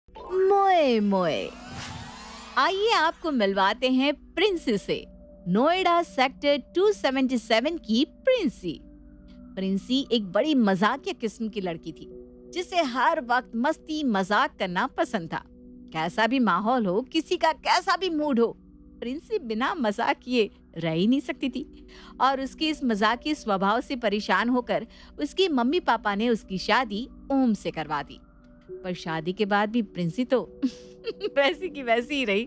मोए मोए। आइए आपको मिलवाते हैं प्रिंसी से, नोएडा सेक्टर 277 की प्रिंसी। प्रिंसी एक बड़ी मजाकिया किस्म की लड़की थी, जिसे हर वक्त मस्ती मजाक करना पसंद था। कैसा भी माहौल हो, किसी का कैसा भी मूड हो, प्रिंसी बिना मजाक किए रह ही नहीं सकती थी। और उसके इस मजाकी स्वभाव से परेशान होकर उसके मम्मी पापा ने उसकी शादी ओम से करवा दी। पर शादी के बाद भी प्रिंसी तो वैसी की वैसी ही रही।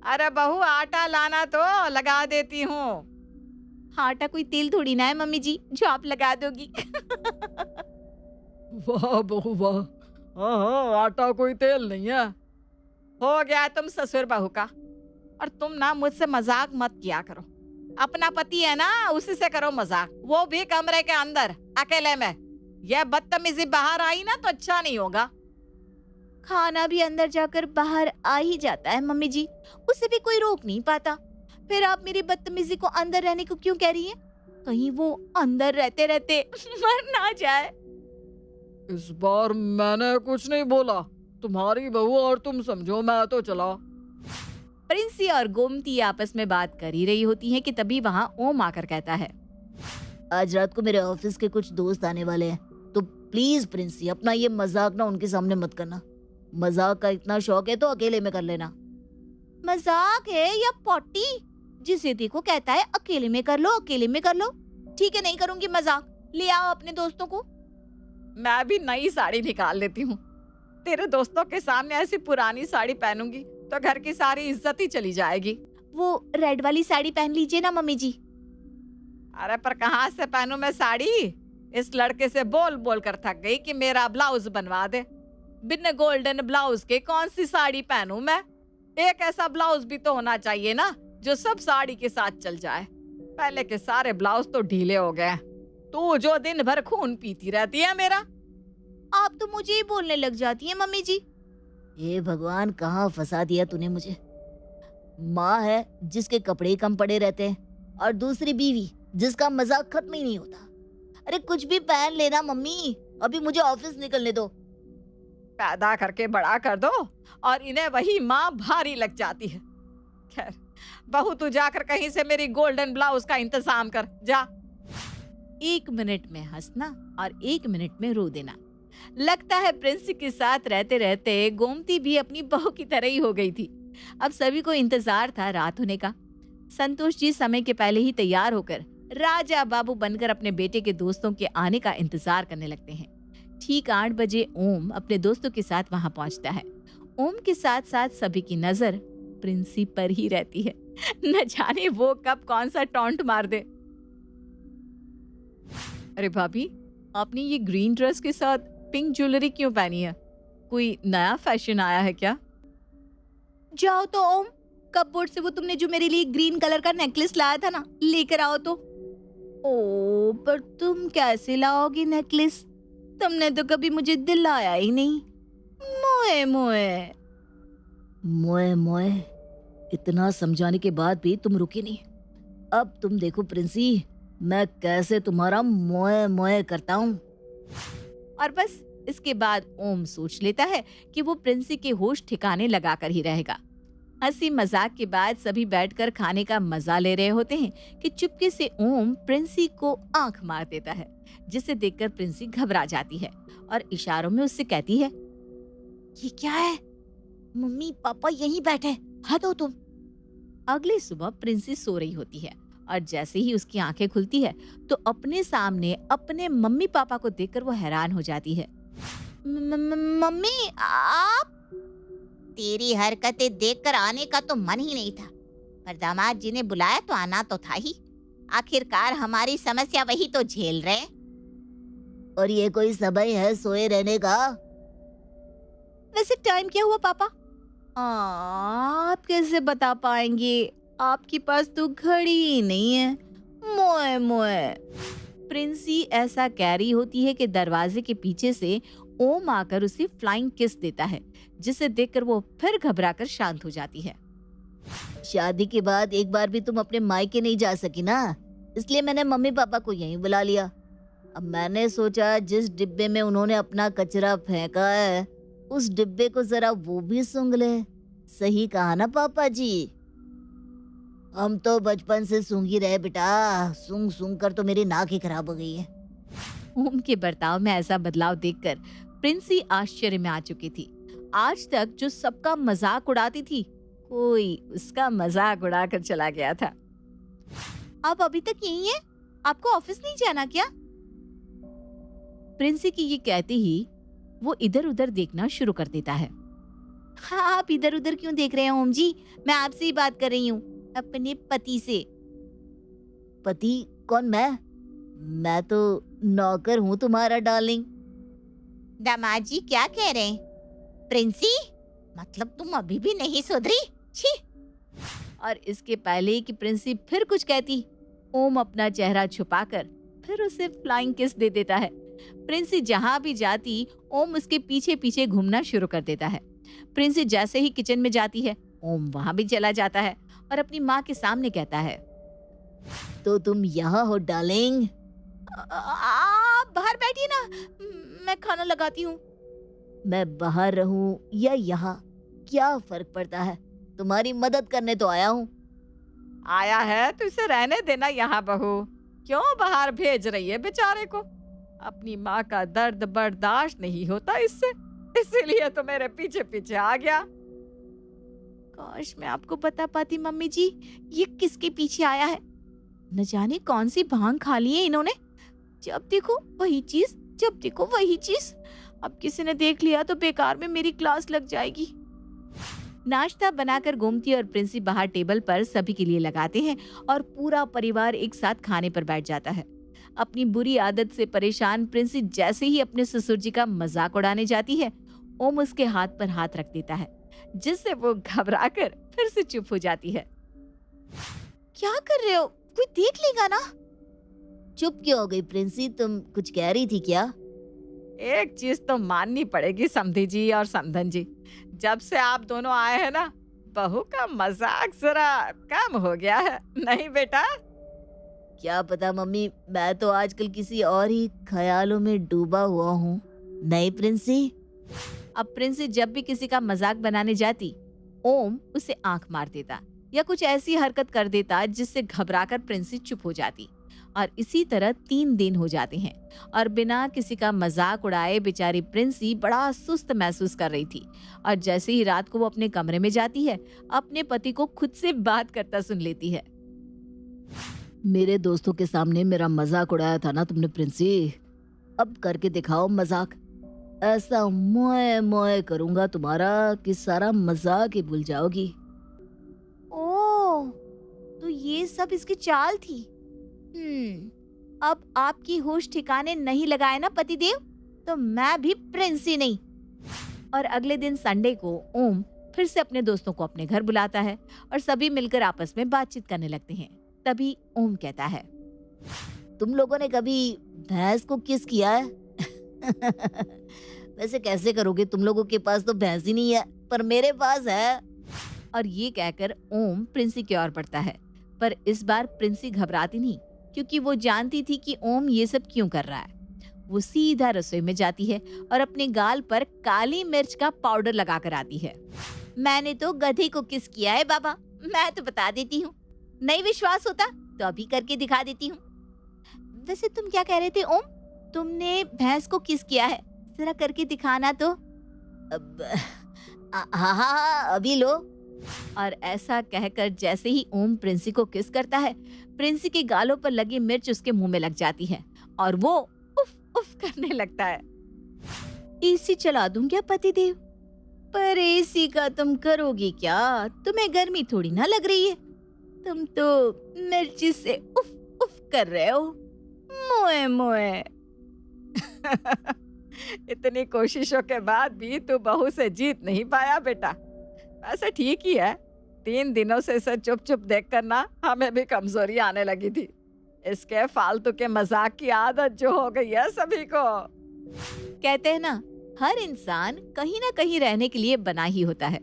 अरे बहू, आटा लाना तो लगा देती हूँ। आटा कोई तेल थोड़ी ना है मम्मी जी, जो आप लगा दोगी। वाह बहू वाह। हाँ हाँ, आटा कोई तेल नहीं है। हो गया तुम ससुर बहू का। और तुम ना मुझसे मजाक मत किया करो। अपना पति है ना, उसी से करो मजाक, वो भी कमरे के अंदर अकेले में। यह बदतमीजी बाहर आई ना तो अच्छा नहीं होगा। खाना भी अंदर जाकर बाहर आ ही जाता है मम्मी जी, उसे भी कोई रोक नहीं पाता। फिर आप मेरी बदतमीजी को अंदर रहने को क्यों कह रही हैं? कहीं वो अंदर रहते रहते मर ना जाए। इस बार मैंने कुछ नहीं बोला। तुम्हारी बहू और तुम समझो, मैं तो चला। प्रिंसी और गोमती आपस में बात कर ही रही होती हैं कि तभी वहाँ ओम आकर कहता है, आज रात को मेरे ऑफिस के कुछ दोस्त आने वाले हैं, तो प्लीज प्रिंसी अपना ये मजाक ना उनके सामने मत करना। मजाक का इतना शौक है तो अकेले में कर लेना। मजाक है या पॉटी? जिसे देखो कहता है अकेले में कर लो, अकेले में कर लो। ठीक है, नहीं करूंगी मजाक। ले आओ अपने दोस्तों को। मैं भी नई साड़ी निकाल लेती हूँ। तेरे दोस्तों के सामने ऐसी पुरानी साड़ी पहनूंगी तो घर की सारी इज्जत ही चली जाएगी। वो रेड वाली साड़ी पहन लीजिए ना मम्मी जी। अरे पर कहाँ से पहनूं मैं साड़ी? इस लड़के से बोल बोल कर थक गई कि मेरा ब्लाउज बनवा दे। बिन गोल्डन ब्लाउज के कौन सी साड़ी पहनूं मैं? एक ऐसा ब्लाउज भी तो होना चाहिए ना जो सब साड़ी के साथ चल जाए। पहले के सारे ब्लाउज तो ढीले हो गए। तू जो दिन भर खून पीती रहती है मेरा। आप तो मुझे ही बोलने लग जाती है मम्मी जी। हे भगवान, कहाँ फंसा दिया तूने मुझे। माँ है जिसके कपड़े ही कम पड़े रहते हैं, और दूसरी बीवी जिसका मजाक खत्म ही नहीं होता। अरे कुछ भी पहन लेना मम्मी, अभी मुझे ऑफिस निकलने दो। पैदा करके बड़ा कर दो और इन्हें वही माँ भारी लग जाती है। खैर, बहू तू जाकर कहीं से मेरी गोल्डन ब्लाउज का इंतजाम कर जा। 1 मिनट में हंसना और 1 मिनट में रो देना। लगता है प्रिंस के साथ रहते रहते गोमती भी अपनी बहू की तरह ही हो गई थी। अब सभी को इंतजार था रात होने का। संतोष जी समय के पहले ही तैयार होकर राजा बाबू बनकर अपने बेटे के दोस्तों के आने का इंतजार करने लगते हैं। ठीक 8 बजे ओम अपने दोस्तों के साथ वहां पहुंचता है। ओम के साथ साथ सभी की नजर प्रिंसी पर ही रहती है। न जाने वो कब कौन सा टॉन्ट मार दे। अरे भाभी, आपने ये ग्रीन ड्रेस के साथ पिंक ज्वेलरी क्यों पहनी है? कोई नया फैशन आया है क्या? जाओ तो ओम, कपबोर्ड से वो तुमने जो मेरे लिए ग्रीन कलर का नेकलेस लाया था ना, लेकर आओ तो। ओ, पर तुम कैसे लाओगी नेकलेस? तुमने तो कभी मुझे दिलाया ही नहीं। मोए मोए। मोए मोए, इतना समझाने के बाद भी तुम रुकी नहीं। अब तुम देखो प्रिंसी, मैं कैसे तुम्हारा मोए मोए करता हूँ। और बस इसके बाद ओम सोच लेता है कि वो प्रिंसी के होश ठिकाने लगाकर ही रहेगा। हंसी मजाक के बाद सभी बैठकर खाने का मजा ले रहे होते हैं कि चुपके से ओम प्रिंसी को आंख मार देता है, जिसे देखकर प्रिंसी घबरा जाती है और इशारों में उससे कहती है, ये क्या है? मम्मी पापा यहीं बैठे, हटो तुम। अगली सुबह प्रिंसी सो रही होती है और जैसे ही उसकी आंखें खुलती है तो अपने सामने अपने मम्मी पापा को देखकर वो हैरान हो जाती है। मम्मी आप? तेरी हरकतें देखकर आने का तो मन ही नहीं था, पर दामाद जी ने बुलाया तो आना तो था ही। आखिरकार हमारी समस्या वही तो झेल रहे। और ये कोई समय है सोए रहने का? वैसे टाइम क्या हुआ पापा? आप कैसे बता पाएंगे? आपके पास तो घड़ी ही नहीं है। मोए मोए। प्रिंसी ऐसा कह रही होती है कि दरवाजे के पीछे से ओम आकर उसे फ्लाइंग किस देता है, जिसे देखकर वो फिर घबराकर शांत हो जाती है। शादी के बाद एक बार भी तुम अपने मायके नहीं जा सकी ना, इसलिए मैंने मम्मी पापा को यहीं बुला लिया। अब मैंने सोचा जिस डिब्बे में उन्होंने अपना कचरा फेंका है उस डिब्बे को जरा वो भी सूंघ ले। सही कहा ना पापा जी? हम तो बचपन से सूंघी रहे बेटा, सूंघ सूंघ कर तो मेरी नाक ही खराब हो गई है। ओम के बर्ताव में ऐसा बदलाव देखकर प्रिंसी आश्चर्य में आ चुकी थी। आज तक जो सबका मजाक उड़ाती थी, कोई उसका मजाक उड़ाकर चला गया था। आप अभी तक यहीं हैं? आपको ऑफिस नहीं जाना क्या? प्रिंसी की ये कहते ही वो इधर उधर देखना शुरू कर देता है। हाँ, आप इधर उधर क्यों देख रहे हैं ओम जी? मैं आपसे ही बात कर रही हूँ, अपने पति से। पति? कौन मैं तो नौकर हूँ तुम्हारा डार्लिंग। दामाद जी क्या कह रहे हैं? प्रिंसी, मतलब तुम अभी भी नहीं सुधरी? छी! और इसके पहले कि प्रिंसी फिर कुछ कहती, ओम अपना चेहरा छुपाकर फिर उसे फ्लाइंग किस दे देता है। प्रिंसी जहां भी जाती, ओम उसके पीछे पीछे घूमना शुरू कर देता है। प्रिंसी जैसे ही किचन में जाती है, ओम वहां भी चला जाता है और अपनी माँ के सामने कहता है, तो तुम यहाँ हो डार्लिंग? आप बाहर बैठिए ना, मैं खाना लगाती हूँ। मैं बाहर रहूं या यहाँ, क्या फर्क पड़ता है? तुम्हारी मदद करने तो आया हूँ। आया है तो इसे रहने देना यहाँ बहू, क्यों बाहर भेज रही है बेचारे को? अपनी माँ का दर्द बर्दाश्त नहीं होता इससे, इसीलिए तो मेरे पीछे पीछे आ गया। काश मैं आपको बता पाती मम्मी जी, ये किसके पीछे आया है। न जाने कौन सी भांग खा ली है इन्होंने। जब देखो वही चीज, जब देखो वही चीज। अब किसी ने देख लिया तो बेकार में मेरी क्लास लग जाएगी। नाश्ता बनाकर गोमती और प्रिंसी बाहर टेबल पर सभी के लिए लगाते हैं और पूरा परिवार एक साथ खाने पर बैठ जाता है। अपनी बुरी आदत से परेशान प्रिंसी जैसे ही अपने ससुर जी का मजाक उड़ाने जाती है, ओम उसके हाथ पर हाथ रख देता है, जिससे वो घबराकर फिर से चुप हो जाती है। क्या कर रहे हो? कोई देख लेगा ना। चुप क्यों हो गई प्रिंसी? तुम कुछ कह रही थी क्या? एक चीज तो माननी पड़ेगी समधी जी और समधन जी, जब से आप दोनों आए हैं ना, बहू का मजाक जरा कम हो गया है, नहीं बेटा? क्या पता मम्मी, मैं तो आजकल किसी और ही ख्यालों में डूबा हुआ हूँ। नहीं प्रिंसी? अब प्रिंसी जब भी किसी का मजाक बनाने जाती, ओम उसे आंख मार देता या कुछ ऐसी हरकत कर देता जिससे घबराकर प्रिंसी चुप हो जाती। और इसी तरह 3 दिन हो जाते हैं और बिना किसी का मजाक उड़ाए बेचारी प्रिंसी बड़ा सुस्त महसूस कर रही थी। और जैसे ही रात को वो अपने कमरे में जाती है, अपने पति को खुद से बात करता सुन लेती है। मेरे दोस्तों के सामने मेरा मजाक उड़ाया था ना तुमने प्रिंसी, अब करके दिखाओ मजाक। ऐसा मोए मोए करूंगा तुम्हारा कि सारा मजाक ही भूल जाओगी। ओह, तो ये सब इसकी चाल थी। अब आपकी होश ठिकाने नहीं लगाए ना पतिदेव, तो मैं भी प्रिंसी नहीं। और अगले दिन संडे को ओम फिर से अपने दोस्तों को अपने घर बुलाता है और सभी मिलकर आपस में बातचीत करने लगते हैं। तभी ओम कहता है, तुम लोगों ने कभी भैंस को किस किया है? वैसे कैसे करोगे, तुम लोगों के पास तो भैंस ही नहीं है, पर मेरे पास है। और ये कहकर ओम प्रिंसी की ओर बढ़ता है, पर इस बार प्रिंसी घबराती नहीं, क्योंकि वो जानती थी कि ओम ये सब क्यों कर रहा है। वो सीधा रसोई में जाती है और अपने गाल पर काली मिर्च का पाउडर लगाकर आती है। मैंने तो गधे को किस किया है बाबा, मैं तो बता देती हूँ। नहीं विश्वास होता तो अभी करके दिखा देती हूँ। वैसे तुम क्या कह रहे थे ओम? तुमने भैंस को किस किया है, जरा करके दिखाना तो। हाँ, अभी लो। और ऐसा कहकर जैसे ही ओम प्रिंसी को किस करता है, प्रिंसी के गालों पर लगी मिर्च उसके मुंह में लग जाती है और वो उफ उफ करने लगता है। एसी चला दूं क्या पतिदेव? पर एसी का तुम करोगी क्या? तुम्हें गर्मी थोड़ी ना लग रही है, तुम तो मिर्ची से उफ उफ कर रहे हो। मोए मोए। इतनी कोशिशों के बाद भी तू बहू से जीत नहीं पाया बेटा। वैसे ठीक ही है, 3 दिनों से इसे चुप चुप देख कर ना हमें भी कमजोरी आने लगी थी। इसके फालतू के मजाक की आदत जो हो गई है सभी को। कहते हैं ना, हर इंसान कहीं ना कहीं रहने के लिए बना ही होता है।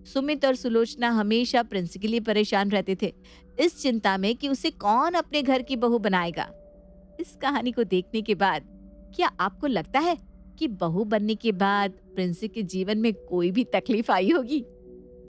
सुमित और सुलोचना हमेशा प्रिंसी के लिए परेशान रहते थे, इस चिंता में कि उसे कौन अपने घर की बहू बनाएगा। इस कहानी को देखने के बाद क्या आपको लगता है कि बहू बनने के बाद प्रिंसी के जीवन में कोई भी तकलीफ आई होगी